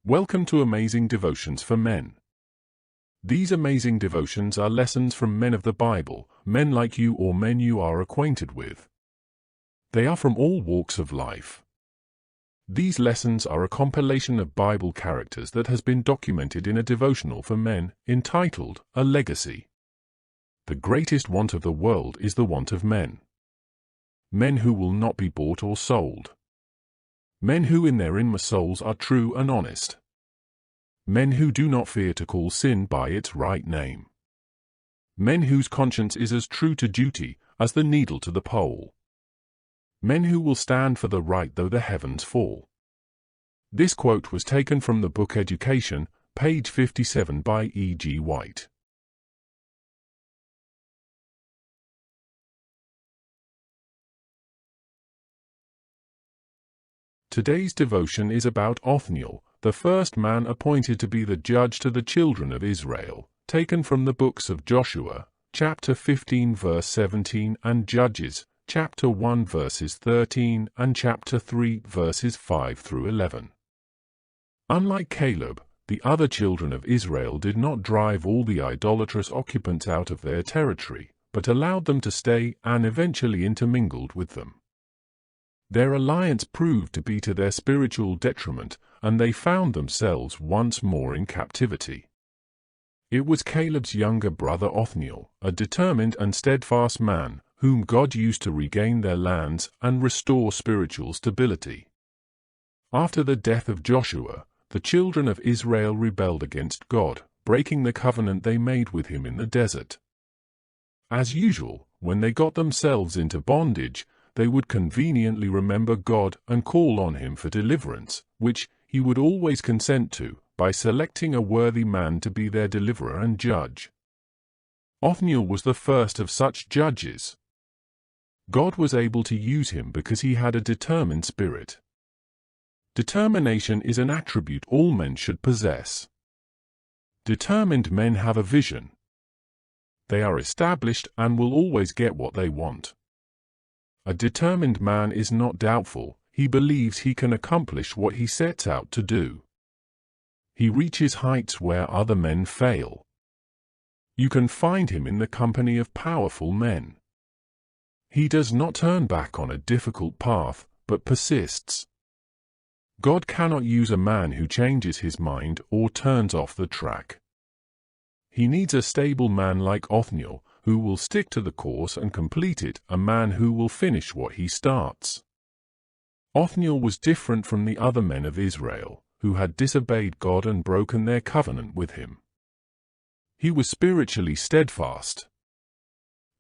Welcome to Amazing Devotions for Men. These amazing devotions are lessons from men of the Bible, men like you or men you are acquainted with. They are from all walks of life. These lessons are a compilation of Bible characters that has been documented in a devotional for men entitled A Legacy. The greatest want of the world is the want of men. Men who will not be bought or sold. Men who in their inmost souls are true and honest. Men who do not fear to call sin by its right name. Men whose conscience is as true to duty as the needle to the pole. Men who will stand for the right though the heavens fall. This quote was taken from the book Education, page 57 by E.G. White. Today's devotion is about Othniel, the first man appointed to be the judge to the children of Israel, taken from the books of Joshua, chapter 15 verse 17 and Judges, chapter 1 verses 13 and chapter 3 verses 5 through 11. Unlike Caleb, the other children of Israel did not drive all the idolatrous occupants out of their territory, but allowed them to stay and eventually intermingled with them. Their alliance proved to be to their spiritual detriment, and they found themselves once more in captivity. It was Caleb's younger brother Othniel, a determined and steadfast man, whom God used to regain their lands and restore spiritual stability. After the death of Joshua, the children of Israel rebelled against God, breaking the covenant they made with him in the desert. As usual, when they got themselves into bondage, they would conveniently remember God and call on him for deliverance, which he would always consent to, by selecting a worthy man to be their deliverer and judge. Othniel was the first of such judges. God was able to use him because he had a determined spirit. Determination is an attribute all men should possess. Determined men have a vision. They are established and will always get what they want. A determined man is not doubtful, he believes he can accomplish what he sets out to do. He reaches heights where other men fail. You can find him in the company of powerful men. He does not turn back on a difficult path, but persists. God cannot use a man who changes his mind or turns off the track. He needs a stable man like Othniel, who will stick to the course and complete it, a man who will finish what he starts. Othniel was different from the other men of Israel, who had disobeyed God and broken their covenant with him. He was spiritually steadfast.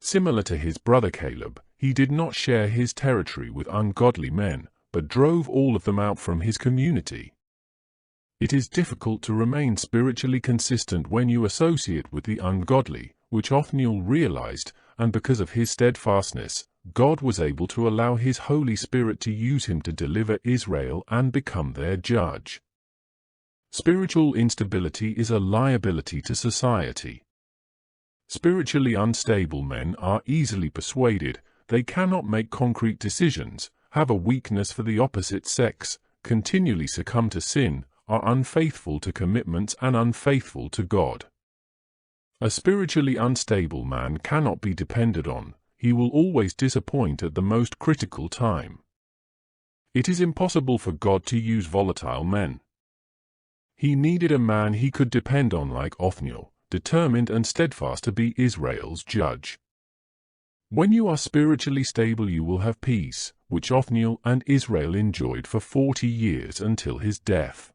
Similar to his brother Caleb, he did not share his territory with ungodly men, but drove all of them out from his community. It is difficult to remain spiritually consistent when you associate with the ungodly, which Othniel realized, and because of his steadfastness, God was able to allow his Holy Spirit to use him to deliver Israel and become their judge. Spiritual instability is a liability to society. Spiritually unstable men are easily persuaded, they cannot make concrete decisions, have a weakness for the opposite sex, continually succumb to sin, are unfaithful to commitments and unfaithful to God. A spiritually unstable man cannot be depended on, he will always disappoint at the most critical time. It is impossible for God to use volatile men. He needed a man he could depend on like Othniel, determined and steadfast to be Israel's judge. When you are spiritually stable you will have peace, which Othniel and Israel enjoyed for 40 years until his death.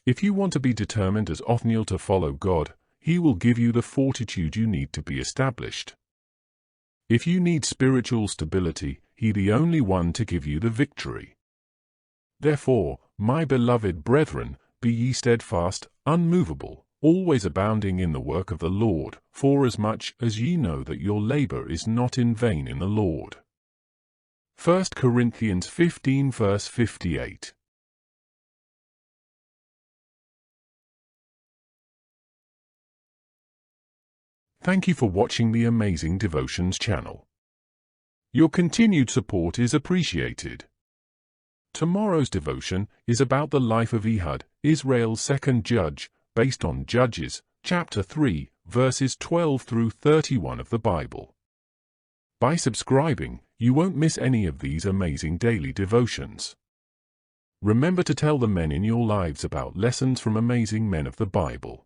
If you want to be determined as Othniel to follow God, he will give you the fortitude you need to be established. If you need spiritual stability, he is the only one to give you the victory. Therefore, my beloved brethren, be ye steadfast, unmovable, always abounding in the work of the Lord, forasmuch as ye know that your labor is not in vain in the Lord. 1 Corinthians 15 verse 58. Thank you for watching the Amazing Devotions channel. Your continued support is appreciated. Tomorrow's devotion is about the life of Ehud, Israel's second judge, based on Judges, chapter 3, verses 12 through 31 of the Bible. By subscribing, you won't miss any of these amazing daily devotions. Remember to tell the men in your lives about lessons from amazing men of the Bible.